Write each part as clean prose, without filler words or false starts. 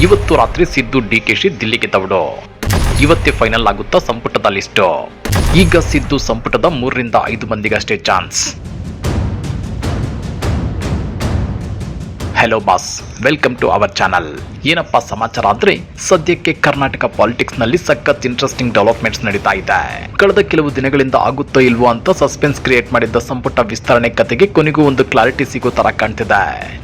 ಇವತ್ತು ರಾತ್ರಿ ಸಿದ್ದು ಡಿಕೆಶಿ ದಿಲ್ಲಿಗೆ ತವಡು. ಇವತ್ತೇ ಫೈನಲ್ ಆಗುತ್ತಾ ಸಂಪುಟದ ಲಿಸ್ಟ್. ಈಗ ಸಿದ್ದು ಸಂಪುಟದ 3 ರಿಂದ 5 ಮಂದಿಗಷ್ಟೇ chance. Hello boss, welcome to our channel. ಏನಪ್ಪಾ ಸಮಾಚಾರ ಅಂದ್ರೆ, ಸದ್ಯಕ್ಕೆ ಕರ್ನಾಟಕ ಪಾಲಿಟಿಕ್ಸ್ ನಲ್ಲಿ ಸಖತ್ ಇಂಟ್ರೆಸ್ಟಿಂಗ್ ಡೆವಲಪ್ಮೆಂಟ್ಸ್ ನಡೀತಾ ಇದೆ. ಕಳೆದ ಕೆಲವು ದಿನಗಳಿಂದ ಆಗುತ್ತೋ ಇಲ್ವೋ ಅಂತ ಸಸ್ಪೆನ್ಸ್ ಕ್ರಿಯೇಟ್ ಮಾಡಿದ್ದ ಸಂಪುಟ ವಿಸ್ತರಣೆ ಕತೆಗೆ ಕೊನೆಗೂ ಒಂದು ಕ್ಲಾರಿಟಿ ಸಿಗೋ ತರ ಕಾಣ್ತಿದೆ.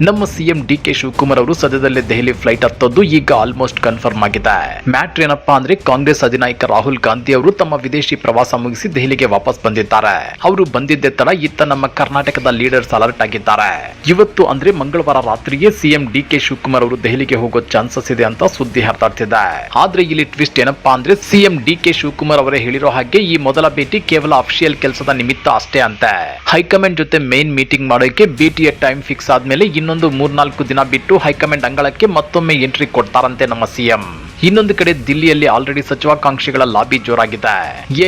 ನಮ್ಮ ಸಿಎಂ ಡಿಕೆ ಶಿವಕುಮಾರ್ ಅವರು ಸದ್ಯದಲ್ಲೇ ದೆಹಲಿ ಫ್ಲೈಟ್ ಹತ್ತೋದು ಈಗ ಆಲ್ಮೋಸ್ಟ್ ಕನ್ಫರ್ಮ್ ಆಗಿದೆ. ಮ್ಯಾಟ್ರ್ ಏನಪ್ಪಾ ಅಂದ್ರೆ, ಕಾಂಗ್ರೆಸ್ ಅಧಿನಾಯಕ ರಾಹುಲ್ ಗಾಂಧಿ ಅವರು ತಮ್ಮ ವಿದೇಶಿ ಪ್ರವಾಸ ಮುಗಿಸಿ ದೆಹಲಿಗೆ ವಾಪಸ್ ಬಂದಿದ್ದಾರೆ. ಅವರು ಬಂದಿದ್ದೇ ತರ ಇತ್ತ ನಮ್ಮ ಕರ್ನಾಟಕದ ಲೀಡರ್ಸ್ ಅಲರ್ಟ್ ಆಗಿದ್ದಾರೆ. ಇವತ್ತು ಅಂದ್ರೆ ಮಂಗಳವಾರ ರಾತ್ರಿಗೆ ಸಿಎಂ ಡಿಕೆ ಶಿವಕುಮಾರ್ ಅವರು ದೆಹಲಿಗೆ ಹೋಗೋ ಚಾನ್ಸಸ್ ಇದೆ ಅಂತ ಸುದ್ದಿ ಹರಿದಾಡ್ತಿದೆ. ಆದ್ರೆ ಇಲ್ಲಿ ಟ್ವಿಸ್ಟ್ ಏನಪ್ಪಾ ಅಂದ್ರೆ, ಸಿಎಂ ಡಿಕೆ ಶಿವಕುಮಾರ್ ಅವರೇ ಹೇಳಿರೋ ಹಾಗೆ ಈ ಮೊದಲ ಭೇಟಿ ಕೇವಲ ಅಫಿಷಿಯಲ್ ಕೆಲಸದ ನಿಮಿತ್ತ ಅಷ್ಟೇ ಅಂತೆ. ಹೈಕಮಾಂಡ್ ಜೊತೆ ಮೇನ್ ಮೀಟಿಂಗ್ ಮಾಡೋಕೆ ಭೇಟಿಯ ಟೈಮ್ ಫಿಕ್ಸ್ ಆದ್ಮೇಲೆ ಇನ್ನೊಂದು 3-4 ದಿನ ಬಿಟ್ಟು ಹೈಕಮಾಂಡ್ ಅಂಗಳಕ್ಕೆ ಮತ್ತೊಮ್ಮೆ ಎಂಟ್ರಿ ಕೊಡ್ತಾರಂತೆ ನಮ್ಮ ಸಿಎಂ. ಇನ್ನೊಂದು ಕಡೆ ದಿಲ್ಲಿಯಲ್ಲಿ ಆಲ್ರೆಡಿ ಸಚಿವಾಕಾಂಕ್ಷಿಗಳ ಲಾಬಿ ಜೋರಾಗಿದೆ.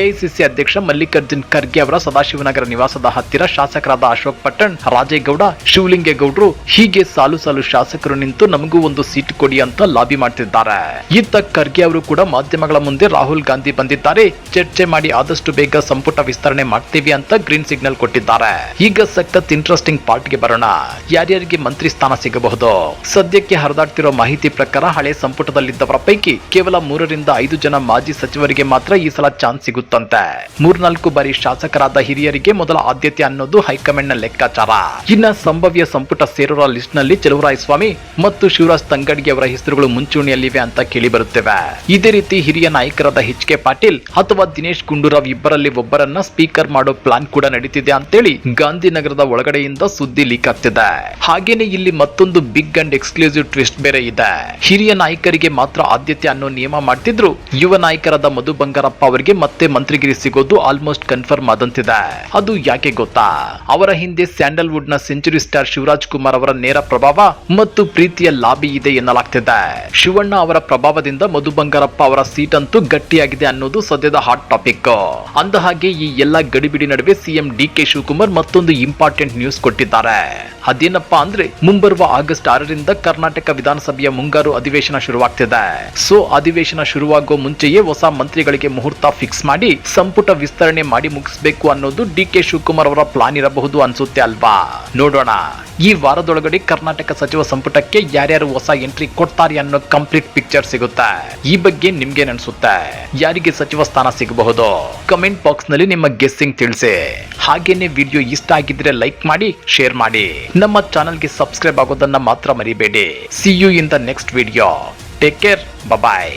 ಎಐಸಿಸಿ ಅಧ್ಯಕ್ಷ ಮಲ್ಲಿಕಾರ್ಜುನ್ ಖರ್ಗೆ ಅವರ ಸದಾಶಿವನಗರ ನಿವಾಸದ ಹತ್ತಿರ ಶಾಸಕರಾದ ಅಶೋಕ್ ಪಟ್ಟಣ್, ರಾಜೇಗೌಡ, ಶಿವಲಿಂಗೇಗೌಡರು ಹೀಗೆ ಸಾಲು ಶಾಸಕರು ನಿಂತು ನಮಗೂ ಒಂದು ಸೀಟ್ ಕೊಡಿ ಅಂತ ಲಾಬಿ ಮಾಡ್ತಿದ್ದಾರೆ. ಇತ್ತ ಖರ್ಗೆ ಅವರು ಕೂಡ ಮಾಧ್ಯಮಗಳ ಮುಂದೆ ರಾಹುಲ್ ಗಾಂಧಿ ಬಂದಿದ್ದಾರೆ, ಚರ್ಚೆ ಮಾಡಿ ಆದಷ್ಟು ಬೇಗ ಸಂಪುಟ ವಿಸ್ತರಣೆ ಮಾಡ್ತೀವಿ ಅಂತ ಗ್ರೀನ್ ಸಿಗ್ನಲ್ ಕೊಟ್ಟಿದ್ದಾರೆ. ಈಗ ಸಖತ್ ಇಂಟ್ರೆಸ್ಟಿಂಗ್ ಪಾರ್ಟ್ಗೆ ಬರೋಣ. ಯಾರ್ಯಾರಿಗೆ ಮಂತ್ರಿ ಸ್ಥಾನ ಸಿಗಬಹುದು? ಸದ್ಯಕ್ಕೆ ಹರಿದಾಡ್ತಿರೋ ಮಾಹಿತಿ ಪ್ರಕಾರ ಹಳೆ ಸಂಪುಟದಲ್ಲಿದ್ದವರ ಪೈಕಿ ಕೇವಲ 3 ರಿಂದ 5 ಜನ ಮಾಜಿ ಸಚಿವರಿಗೆ ಮಾತ್ರ ಈ ಸಲ ಚಾನ್ಸ್ ಸಿಗುತ್ತಂತೆ. 3-4 ಬಾರಿ ಶಾಸಕರಾದ ಹಿರಿಯರಿಗೆ ಮೊದಲ ಆದ್ಯತೆ ಅನ್ನೋದು ಹೈಕಮಾಂಡ್ ನ ಲೆಕ್ಕಾಚಾರ. ಇನ್ನ ಸಂಭವ್ಯ ಸಂಪುಟ ಸೇರೋರ ಲಿಸ್ಟ್ ನಲ್ಲಿ ಚಲುವರಾಯಸ್ವಾಮಿ ಮತ್ತು ಶಿವರಾಜ್ ತಂಗಡಗಿ ಅವರ ಹೆಸರುಗಳು ಮುಂಚೂಣಿಯಲ್ಲಿವೆ ಅಂತ ಕೇಳಿ ಬರುತ್ತವೆ. ಇದೇ ರೀತಿ ಹಿರಿಯ ನಾಯಕರಾದ ಎಚ್.ಕೆ. ಪಾಟೀಲ್ ಅಥವಾ ದಿನೇಶ್ ಗುಂಡೂರಾವ್ ಇಬ್ಬರಲ್ಲಿ ಒಬ್ಬರನ್ನ ಸ್ಪೀಕರ್ ಮಾಡೋ ಪ್ಲಾನ್ ಕೂಡ ನಡೀತಿದೆ ಅಂತೇಳಿ ಗಾಂಧಿನಗರದ ಒಳಗಡೆಯಿಂದ ಸುದ್ದಿ ಲೀಕ್ ಆಗ್ತಿದೆ. ಹಾಗೇನೆ ಇಲ್ಲಿ ಮತ್ತೊಂದು ಬಿಗ್ ಅಂಡ್ ಎಕ್ಸ್ಕ್ಲೂಸಿವ್ ಟ್ವಿಸ್ಟ್ ಬೇರೆ ಇದೆ. ಹಿರಿಯ ನಾಯಕರಿಗೆ ಮಾತ್ರ ಆದ್ಯತೆ ಅನ್ನೋ ನಿಯಮ ಮಾಡ್ತಿದ್ರು, ಯುವ ನಾಯಕರಾದ ಮಧು ಬಂಗಾರಪ್ಪ ಅವರಿಗೆ ಮತ್ತೆ ಮಂತ್ರಿಗಿರಿ ಸಿಗೋದು ಆಲ್ಮೋಸ್ಟ್ ಕನ್ಫರ್ಮ್ ಆದಂತಿದೆ. ಅದು ಯಾಕೆ ಗೊತ್ತಾ? ಅವರ ಹಿಂದೆ ಸ್ಯಾಂಡಲ್ವುಡ್ ನ ಸೆಂಚುರಿ ಸ್ಟಾರ್ ಶಿವರಾಜ್ ಕುಮಾರ್ ಅವರ ನೇರ ಪ್ರಭಾವ ಮತ್ತು ಪ್ರೀತಿಯ ಲಾಬಿ ಇದೆ ಎನ್ನಲಾಗ್ತಿದೆ. ಶಿವಣ್ಣ ಅವರ ಪ್ರಭಾವದಿಂದ ಮಧು ಬಂಗಾರಪ್ಪ ಅವರ ಸೀಟ್ ಅಂತೂ ಗಟ್ಟಿಯಾಗಿದೆ ಅನ್ನೋದು ಸದ್ಯದ ಹಾಟ್ ಟಾಪಿಕ್. ಅಂದ ಹಾಗೆ ಈ ಎಲ್ಲ ಗಡಿಬಿಡಿ ನಡುವೆ ಸಿಎಂ ಡಿಕೆ ಶಿವಕುಮಾರ್ ಮತ್ತೊಂದು ಇಂಪಾರ್ಟೆಂಟ್ ನ್ಯೂಸ್ ಕೊಟ್ಟಿದ್ದಾರೆ. ಅದೇನಪ್ಪಾ ಅಂದ್ರೆ, ಮುಂಬರುವ ಆಗಸ್ಟ್ 6ರಿಂದ ಕರ್ನಾಟಕ ವಿಧಾನಸಭೆಯ ಮುಂಗಾರು ಅಧಿವೇಶನ ಶುರುವಾಗ್ತಿದೆ. ಸೊ ಅಧಿವೇಶನ ಶುರುವಾಗೋ ಮುಂಚೆಯೇ ಹೊಸ ಮಂತ್ರಿಗಳಿಗೆ ಮುಹೂರ್ತ ಫಿಕ್ಸ್ ಮಾಡಿ ಸಂಪುಟ ವಿಸ್ತರಣೆ ಮಾಡಿ ಮುಗಿಸಬೇಕು ಅನ್ನೋದು ಡಿಕೆ ಶಿವಕುಮಾರ್ ಅವರ ಪ್ಲಾನ್ ಇರಬಹುದು ಅನ್ಸುತ್ತೆ ಅಲ್ವಾ? ನೋಡೋಣ, ಈ ವಾರದೊಳಗಡೆ ಕರ್ನಾಟಕ ಸಚಿವ ಸಂಪುಟಕ್ಕೆ ಯಾರ್ಯಾರು ಹೊಸ ಎಂಟ್ರಿ ಕೊಡ್ತಾರೆ ಅನ್ನೋ ಕಂಪ್ಲೀಟ್ ಪಿಕ್ಚರ್ ಸಿಗುತ್ತೆ. ಈ ಬಗ್ಗೆ ನಿಮ್ಗೇನ್ ಅನ್ಸುತ್ತೆ? ಯಾರಿಗೆ ಸಚಿವ ಸ್ಥಾನ ಸಿಗಬಹುದು? ಕಮೆಂಟ್ ಬಾಕ್ಸ್ ನಲ್ಲಿ ನಿಮ್ಮ ಗೆಸ್ಸಿಂಗ್ ತಿಳಿಸಿ. ಹಾಗೇನೆ ವಿಡಿಯೋ ಇಷ್ಟ ಆಗಿದ್ರೆ ಲೈಕ್ ಮಾಡಿ, ಶೇರ್ ಮಾಡಿ. ನಮ್ಮ ಚಾನಲ್ಗೆ ಸಬ್ಸ್ಕ್ರೈಬ್ ಆಗೋದನ್ನ ಮಾತ್ರ ಮರಿಬೇಡಿ. See you in the next video. Take care, bye.